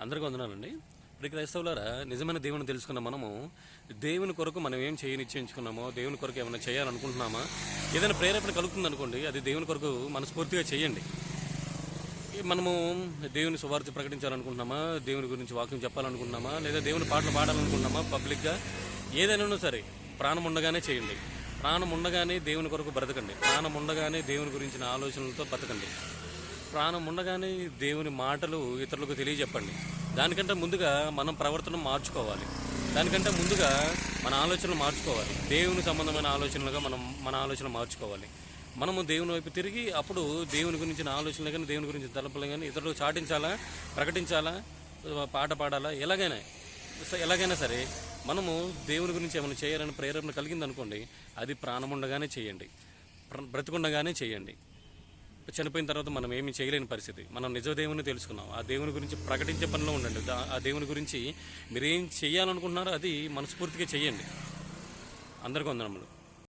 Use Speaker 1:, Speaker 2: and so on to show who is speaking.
Speaker 1: అందరికీ వందనాలండి. ఇప్పుడు క్రైస్తవులారా, నిజమైన దేవుని తెలుసుకున్న మనము దేవుని కొరకు మనం ఏం నిశ్చయించుకున్నామో, దేవుని కొరకు ఏమైనా చేయాలనుకుంటున్నామా, ఏదైనా ప్రేరేపణ కలుగుతుంది అనుకోండి, అది దేవుని కొరకు మనస్ఫూర్తిగా చేయండి. మనము దేవుని సువార్త ప్రకటించాలనుకుంటున్నామా, దేవుని గురించి వాక్యం చెప్పాలనుకుంటున్నామా, లేదా దేవుని పాటలు పాడాలనుకుంటున్నామా, పబ్లిక్గా ఏదైనా సరే ప్రాణం ఉండగానే చేయండి. ప్రాణం ఉండగానే దేవుని కొరకు బ్రతకండి. ప్రాణం ఉండగానే దేవుని గురించిన ఆలోచనలతో బ్రతకండి. ప్రాణం ఉండగానే దేవుని మాటలు ఇతరులకు తెలియజెప్పండి. దానికంటే ముందుగా మనం ప్రవర్తన మార్చుకోవాలి. దానికంటే ముందుగా మన ఆలోచనలు మార్చుకోవాలి. దేవుని సంబంధమైన ఆలోచనలుగా మన ఆలోచన మార్చుకోవాలి. మనము దేవుని వైపు తిరిగి అప్పుడు దేవుని గురించిన ఆలోచనలు కానీ, దేవుని గురించి తలపులు కానీ ఇతరులకు చాటించాలా, ప్రకటించాలా, పాట పాడాలా, ఎలాగైనా సరే మనము దేవుని గురించి ఏమైనా చేయాలని ప్రేరేపణ కలిగింది అనుకోండి, అది ప్రాణం ఉండగానే చేయండి, బ్రతికుండగానే చేయండి. చనిపోయిన తర్వాత మనం ఏమీ చేయలేని పరిస్థితి. మనం నిజ దేవుని తెలుసుకున్నాం. ఆ దేవుని గురించి ప్రకటించే పనిలో ఉండండి. ఆ దేవుని గురించి మీరేం చేయాలనుకుంటున్నారో అది మనస్ఫూర్తిగా చేయండి. అందరికీ వందనములు.